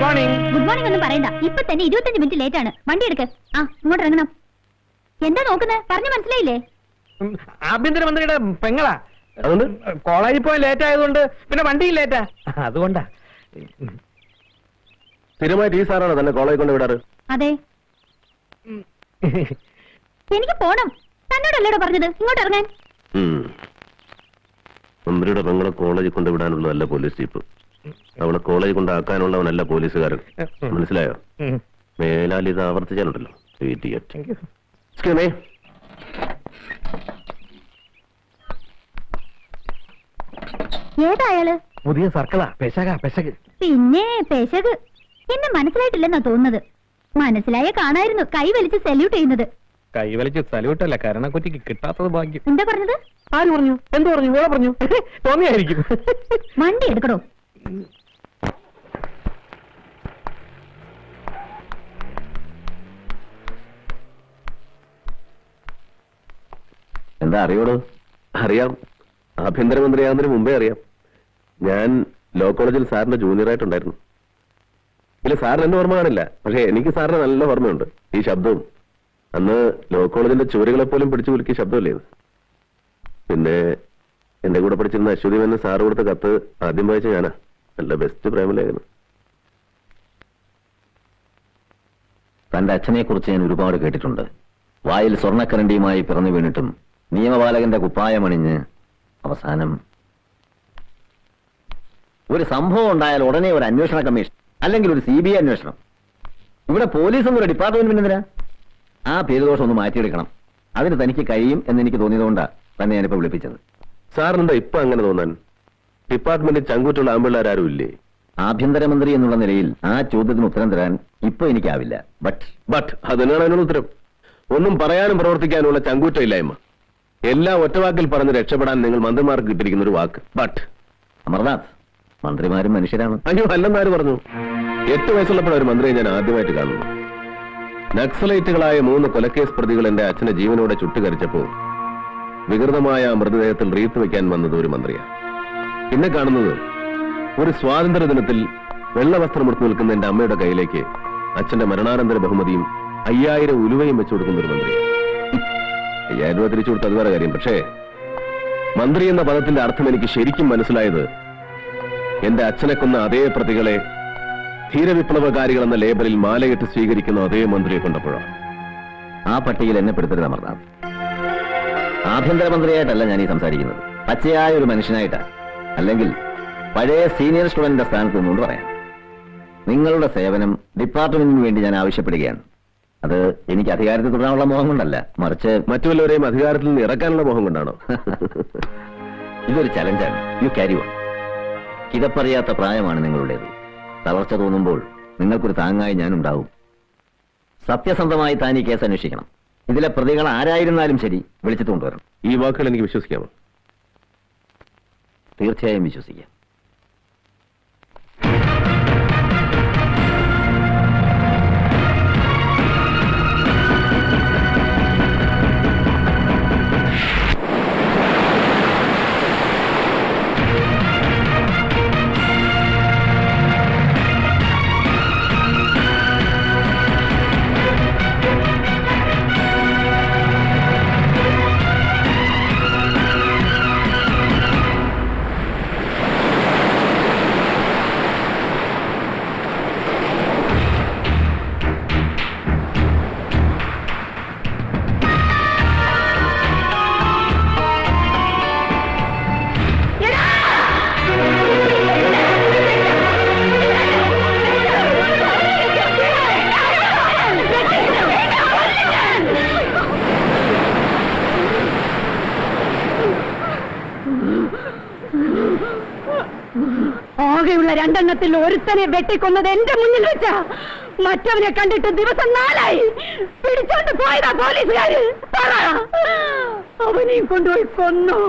Morning. Good morning ഒന്നും പറയണ്ട. ഇപ്പൊ തന്നെ 25 മിനിറ്റ് ലേറ്റ് ആണ്. വണ്ടി എടുക്ക്. ഇങ്ങോട്ട് ഇറങ്ങണം. എന്താ നോക്കുന്നത്? പറഞ്ഞു മനസ്സിലായില്ലേ? ആഭ്യന്തരമന്ത്രിയുടെ പെങ്ങളാ. അതുകൊണ്ട് കോളേജിൽ പോയി ലേറ്റ് ആയതുകൊണ്ട് പിന്നെ വണ്ടിയിൽ ലേറ്റാ. അതുകൊണ്ടാ. സ്ഥിരമായിട്ട് ഈ സാറാണോ തന്നെ കോളേജിൽ കൊണ്ട് വിടാറ്? അതെ. എനിക്ക് പോണം. തന്നോടല്ലേടോ പറഞ്ഞത് ഇങ്ങോട്ട് ഇറങ്ങാൻ. മന്ത്രിയുടെ പെങ്ങളെ കോളേജിൽ കൊണ്ട് വിടാനുള്ള നല്ല പോലീസ് ജീപ്പ്. അവളെ കോളേജിൽ കൊണ്ടാക്കാനുള്ളവനല്ല പോലീസുകാരൻ. മനസ്സിലായോ? മേലാൽ ഇത് ആവർത്തിച്ചാലുണ്ടല്ലോ. ഏതായാള്? പുതിയ സർക്കിളാ. പെശക്. പിന്നെ പെശക്. എന്നെ മനസ്സിലായിട്ടില്ലെന്നാ തോന്നുന്നത്. മനസ്സിലായ കാണായിരുന്നു കൈ വലിച്ച് സല്യൂട്ട് ചെയ്യുന്നത്. കൈ വലിച്ച് സല്യൂട്ടല്ല, കരണക്കുറ്റിക്ക് കിട്ടാത്തത് ഭാഗ്യം. എന്താ പറഞ്ഞത്? ആര് പറഞ്ഞു? എന്ത് പറഞ്ഞു? വേറെ പറഞ്ഞു. തോന്നിയായിരിക്കും. വണ്ടി എടുക്കണോ? എന്താ അറിയോളൂ? അറിയാം. ആഭ്യന്തരമന്ത്രിയാകുന്നതിന് മുമ്പേ അറിയാം. ഞാൻ ലോ കോളേജിൽ സാറിന്റെ ജൂനിയറായിട്ടുണ്ടായിരുന്നു. ഇല്ല, സാറിന് എന്നെ ഓർമ്മ കാണില്ല. പക്ഷെ എനിക്ക് സാറിന് നല്ല ഓർമ്മയുണ്ട്. ഈ ശബ്ദവും അന്ന് ലോ കോളേജിന്റെ ചുവരുകളെ പോലും പിടിച്ചു കുലുക്കിയ ശബ്ദമല്ലേ ഇത്. പിന്നെ എന്റെ കൂടെ പഠിച്ചിരുന്ന അശ്വതി മേനോൻ സാറ് കൊടുത്ത കത്ത് ആദ്യം വായിച്ച ഞാനാ. നല്ല ബെസ്റ്റ് പ്രേമലേഖനം. തന്റെ അച്ഛനെ കുറിച്ച് ഞാൻ ഒരുപാട് കേട്ടിട്ടുണ്ട്. വായിൽ സ്വർണ്ണക്കരണ്ടിയുമായി പിറന്നു വീണിട്ടും നിയമപാലകന്റെ കുപ്പായമണിഞ്ഞ് അവസാനം ഒരു സംഭവം ഉണ്ടായാൽ ഉടനെ ഒരു അന്വേഷണ കമ്മീഷൻ, അല്ലെങ്കിൽ ഒരു CBI അന്വേഷണം. ഇവിടെ പോലീസൊന്നും ഒരു ഡിപ്പാർട്ട്മെന്റ് എന്തിനാ? ആ പേരുദോഷം ഒന്ന് മാറ്റിയെടുക്കണം. അതിന് തനിക്ക് കഴിയും എന്ന് എനിക്ക് തോന്നിയതുകൊണ്ടാണ് തന്നെ ഞാനിപ്പോ വിളിപ്പിച്ചത്. സാറിനെന്താ ഇപ്പൊ അങ്ങനെ തോന്നാൻ? ഡിപ്പാർട്ട്മെന്റിൽ ചങ്കൂറ്റുള്ള ആമ്പിള്ളേരാരും ഇല്ലേ? ആഭ്യന്തരമന്ത്രി എന്നുള്ള നിലയിൽ ആ ചോദ്യത്തിന് ഉത്തരം തരാൻ ഇപ്പൊ എനിക്കാവില്ല. ബട്ട് അത് തന്നെയാണ് അതിനുള്ള ഉത്തരം. ഒന്നും പറയാനും പ്രവർത്തിക്കാനുള്ള ചങ്കൂറ്റമില്ലായ്മ. എല്ലാം ഒറ്റവാക്കിൽ പറഞ്ഞ് രക്ഷപ്പെടാൻ നിങ്ങൾ മന്ത്രിമാർക്ക് കിട്ടിയിരിക്കുന്ന ഒരു വാക്ക് ബട്ട്. അമർനാഥ്, മന്ത്രിമാരും മനുഷ്യരാണ്. അയ്യോ, അല്ലെന്നാര് പറഞ്ഞു? 8 വയസ്സുള്ളപ്പോഴാണ് ഒരു മന്ത്രിയെ ഞാൻ ആദ്യമായിട്ട് കാണുന്നു. നക്സലൈറ്റുകളായ 3 കൊലക്കേസ് പ്രതികൾ എന്റെ അച്ഛനെ ജീവനോടെ ചുട്ടുകരിച്ചപ്പോ വികൃതമായ മൃതദേഹത്തിൽ റീത്ത് വെക്കാൻ വന്നത് ഒരു മന്ത്രിയാണ്. പിന്നെ കാണുന്നത് ഒരു സ്വാതന്ത്ര്യ ദിനത്തിൽ വെള്ളവസ്ത്രം എടുത്തു നിൽക്കുന്ന എന്റെ അമ്മയുടെ കയ്യിലേക്ക് അച്ഛന്റെ മരണാനന്തര ബഹുമതിയും 5000 ഉലുവയും വെച്ചു കൊടുക്കുന്ന ഒരു മന്ത്രി. 5000 രൂപ തിരിച്ചു കൊടുത്ത് അത് വേറെ കാര്യം. പക്ഷേ മന്ത്രി എന്ന പദത്തിന്റെ അർത്ഥം എനിക്ക് ശരിക്കും മനസ്സിലായത് എന്റെ അച്ഛനെ കൊന്ന അതേ പ്രതികളെ ധീരവിപ്ലവകാരികൾ എന്ന ലേബലിൽ മാലയിട്ട് സ്വീകരിക്കുന്ന അതേ മന്ത്രിയെ കൊണ്ടപ്പോഴാണ്. ആ പട്ടികയിൽ എന്നെ പെടുത്തരുത് അമർനാഥ്. ആഭ്യന്തരമന്ത്രിയായിട്ടല്ല ഞാൻ ഈ സംസാരിക്കുന്നത്, പച്ചയായ ഒരു മനുഷ്യനായിട്ടാണ്. അല്ലെങ്കിൽ പഴയ സീനിയർ സ്റ്റുഡന്റിന്റെ സ്ഥാനത്ത് നിന്നുകൊണ്ട് പറയാം. നിങ്ങളുടെ സേവനം ഡിപ്പാർട്ട്മെന്റിന് വേണ്ടി ഞാൻ ആവശ്യപ്പെടുകയാണ്. അത് എനിക്ക് അധികാരത്തിൽ തുടരാനുള്ള മോഹം കൊണ്ടല്ല, മറിച്ച് മറ്റുള്ളവരെയും അധികാരത്തിൽ നിന്ന് ഇറക്കാനുള്ള മോഹം കൊണ്ടാണോ? ഇതൊരു ചലഞ്ചാണ്. You carry on. കിതപ്പറിയാത്ത പ്രായമാണ് നിങ്ങളുടേത്. തളർച്ച തോന്നുമ്പോൾ നിങ്ങൾക്കൊരു താങ്ങായി ഞാനുണ്ടാവും. സത്യസന്ധമായി താൻ ഈ കേസ് അന്വേഷിക്കണം. ഇതിലെ പ്രതികൾ ആരായിരുന്നാലും ശരി വിളിച്ചിട്ട് കൊണ്ടുവരണം. ഈ വാക്കുകൾ എനിക്ക് വിശ്വസിക്കാമോ? തീർച്ചയായും വിശ്വസിക്കാം. ആകെയുള്ള 2 എണ്ണത്തിൽ ഒരുത്തനെ വെട്ടിക്കൊന്നത് എന്റെ മുന്നിൽ വെച്ച. മറ്റവനെ കണ്ടിട്ട് ദിവസം 4 ആയി. പിടിച്ചോണ്ട് പോയതാ പോലീസുകാര്. അവനെയും കൊണ്ടുപോയി കൊന്നു.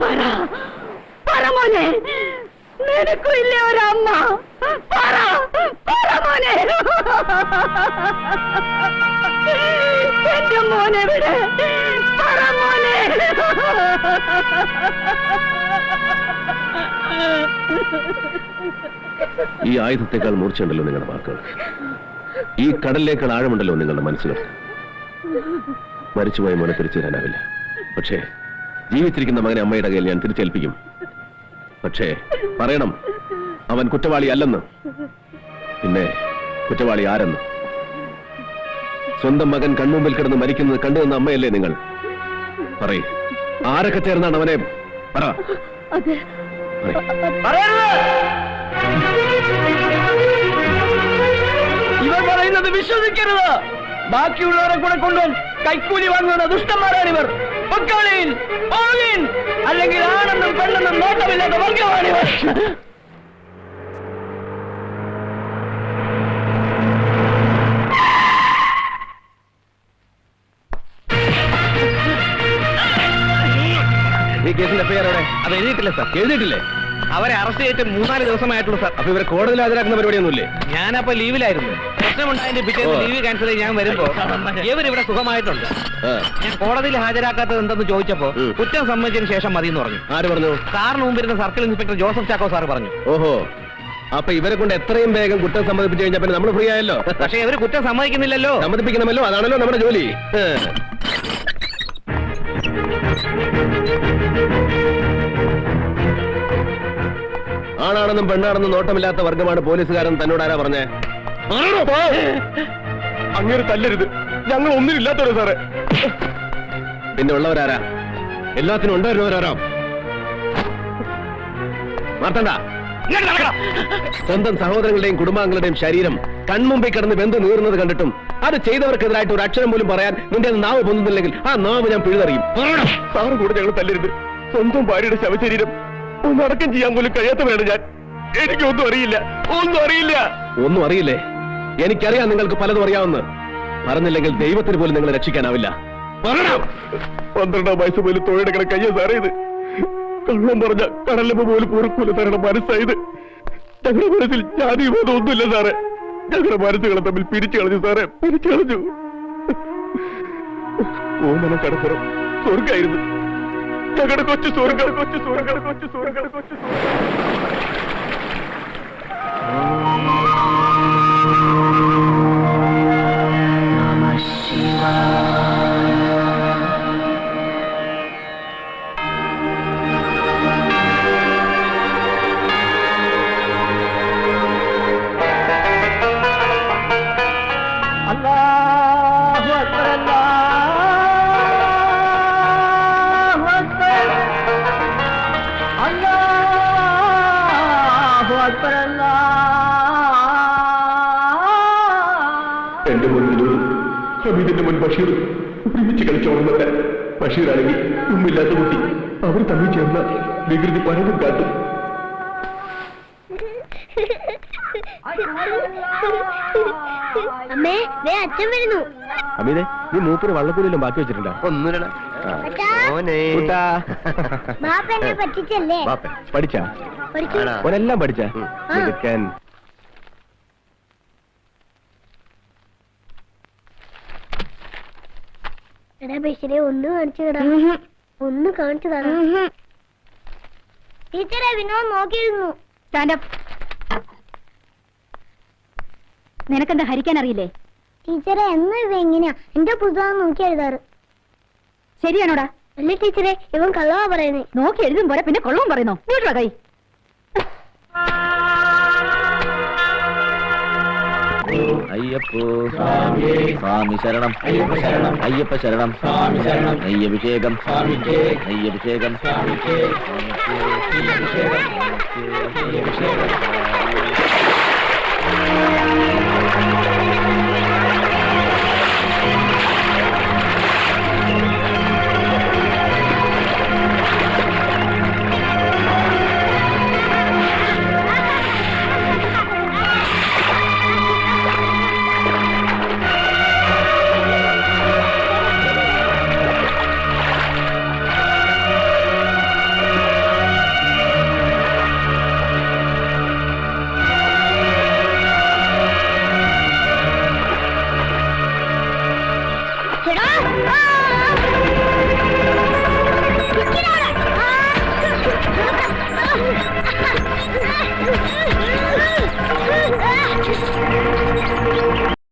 പറ മോനെ, നിനക്കും ഇല്ലേ ഒരമ്മ? പറ മോനെ. എന്റെ മോനെ വിടെ. പറ മോനെ. ഈ ആയുധത്തെക്കാൾ മൂർച്ചയുണ്ടല്ലോ നിങ്ങളുടെ വാക്കുകൾ, ഈ കടലിലേക്കാൾ ആഴമുണ്ടല്ലോ നിങ്ങളുടെ മനസ്സുകൾ. മരിച്ചുപോയ മോനെ തിരിച്ചു തരാനാവില്ല, പക്ഷേ ജീവിച്ചിരിക്കുന്ന മകനെ അമ്മയുടെ കയ്യിൽ ഞാൻ തിരിച്ചേൽപ്പിക്കും. പക്ഷേ പറയണം, അവൻ കുറ്റവാളി അല്ലെന്ന്. പിന്നെ കുറ്റവാളി ആരെന്ന്? സ്വന്തം മകൻ കൺമുമ്പിൽ കിടന്ന് മരിക്കുന്നത് കണ്ടുവന്ന അമ്മയല്ലേ നിങ്ങൾ? പറയ്, ആരൊക്കെ ചേർന്നാണ് അവനെ? പറ. ഇവർ പറയുന്നത് വിശ്വസിക്കരുത്. ബാക്കിയുള്ളവരെ കൂടെ കൊണ്ടുവന്ന് കൈക്കൂലി വാങ്ങുന്ന ദുഷ്ടന്മാരാണിവർ. അല്ലെങ്കിൽ ആണെന്നും പെണ്ണെന്നും നോട്ടമില്ലാത്ത വർഗമാണിവർ. ഈ കേസിന്റെ പേരോടെ അത് എഴുതിയിട്ടില്ല സാർ. എഴുതിയിട്ടില്ലേ? അവരെ അറസ്റ്റ് ചെയ്തിട്ട് 3-4 ദിവസമായിട്ടുള്ളൂ സാർ. അപ്പൊ ഇവരെ കോടതിയിൽ ഹാജരാക്കുന്ന പരിപാടിയൊന്നുമില്ലേ? ഞാനപ്പോ ലീവിലായിരുന്നു. പ്രശ്നമുണ്ടായതിന്റെ പിറ്റേന്ന് ലീവ് ക്യാൻസൽ ചെയ്ത് ഞാൻ വരുമ്പോ ഇവരിവിടെ സുഖമായിട്ടുണ്ട്. ഞാൻ കോടതിയിൽ ഹാജരാക്കാത്തത് എന്തെന്ന് ചോദിച്ചപ്പോ കുറ്റം സമ്മതിച്ചതിന് ശേഷം മതി എന്ന് പറഞ്ഞു. ആര് പറഞ്ഞു? സാറിന് മുമ്പിരുന്ന circle inspector Joseph Chacko sir പറഞ്ഞു. ഓഹോ, അപ്പൊ ഇവരെ കൊണ്ട് എത്രയും വേഗം കുറ്റം സമ്മതിപ്പിച്ചു കഴിഞ്ഞാൽ പിന്നെ നമ്മൾ ഫ്രീ ആയല്ലോ. പക്ഷെ ഇവര് കുറ്റം സമ്മതിക്കുന്നില്ലല്ലോ. സമ്മതിപ്പിക്കണമല്ലോ, അതാണല്ലോ നമ്മുടെ ജോലി. ആണാണെന്നും പെണ്ണാണെന്നും നോട്ടമില്ലാത്ത വർഗമാണ് പോലീസുകാരൻ തന്നോട് ആരാ പറഞ്ഞേ? അങ്ങനെ തല്ലരുത്, ഞങ്ങൾ ഒന്നിനില്ലാത്തവരോ സാറേ. പിന്നെ ഉള്ളവരാരാ? എല്ലാത്തിനും ഉണ്ടായിരുന്നവരാരാ? മാർത്തണ്ട, സ്വന്തം സഹോദരങ്ങളുടെയും കുടുംബാംഗങ്ങളുടെയും ശരീരം കൺമുമ്പിൽ കിടന്ന് വെന്ത് നീറുന്നത് കണ്ടിട്ടും അത് ചെയ്തവർക്കെതിരായിട്ട് ഒരു അക്ഷരം പോലും പറയാൻ നിന്റെ നാവ് പൊന്നുന്നില്ലെങ്കിൽ ആ നാവ് ഞാൻ പിഴുതറിയും. സാറ് കൂടെ ഞങ്ങൾ തല്ലരുത്. സ്വന്തം ഭാര്യയുടെ ശവശരീരം ഒന്ന് അടക്കം ചെയ്യാൻ പോലും കഴിയാത്തവരാണ് ഞാൻ. എനിക്കൊന്നും അറിയില്ല, ഒന്നും അറിയില്ല. ഒന്നും അറിയില്ലേ? എനിക്കറിയാം നിങ്ങൾക്ക് പലതും അറിയാവുന്ന. പറഞ്ഞില്ലെങ്കിൽ ദൈവത്തിന് പോലും നിങ്ങളെ രക്ഷിക്കാനാവില്ല. 12 വയസ്സ് പോലും തൊഴിലെടുക്കണ കയ്യ സാറേ ഇത്. കള്ളം പറഞ്ഞ കടലമ്മ പോലും പൊറുക്കൂല തരണ മനസ്സായത്. ഞങ്ങളുടെ മനസ്സിൽ ജാതി വിവാദം ഒന്നുമില്ല സാറേ. ഞങ്ങളുടെ മനസ്സുകളെ തമ്മിൽ പിരിച്ചു കളഞ്ഞു സാറേ, പിരിച്ചു കളഞ്ഞു. ഓമന കടപ്പുറം സ്വർഗായിരുന്നു. ഞങ്ങളുടെ കൊച്ചു സ്വർഗ, കൊച്ചു സ്വർഗ, കൊച്ചു സ്വർഗ, കൊച്ചു സ്വർഗ. എന്റെ മുന്നിലും ഹമീദിന്റെ മുൻ ബഷീർ ഒരുമിച്ച് കളിച്ചോളുന്നവരെ. ബഷീറാണെങ്കിൽ ഉമ്മില്ലാത്ത കുട്ടി. അവർ തമ്മിൽ ചേർന്ന വികൃതി പലതും കാട്ടും. അമ്മേ, അച്ഛൻ വരുന്നു. അമീതെ, നീ മൂപ്പിന് വള്ളക്കൂലിലും ബാക്കി വെച്ചിട്ടുണ്ടോ? ഒന്നുമില്ല. ബാപ്പ പറ്റിച്ചല്ലേ? പഠിച്ചാ? ഓനെല്ലാം പഠിച്ചാ? എടാ ബഷീറെ, ഒന്ന് കാണിച്ചു തരാം. ഒന്ന് കാണിച്ചു തരാം. ടീച്ചറെ, വിനോദ് നോക്കിയിരുന്നു. നിനക്കെന്താ ഹരിക്കാൻ അറിയില്ലേ? ടീച്ചറെ, എന്നും ഇവ എങ്ങനെയാ എന്റെ പുസ്തകം നോക്കി എഴുതാറ്. ശരിയാണോടാ? അല്ല ടീച്ചറെ, ഇവൻ കള്ളവാ പറയുന്നേ. നോക്കി എഴുതും പോലെ പിന്നെ കൊള്ളവും പറയുന്നോ? നീട്ടുവാ കൈ. അയ്യപ്പോ സ്വാമി ശരണം, അയ്യപ്പ ശരണം, അയ്യപ്പ ശരണം, സ്വാമി ശരണം, അയ്യഭിഷേകം, അയ്യഭിഷേകം, അയ്യഭിഷേകം.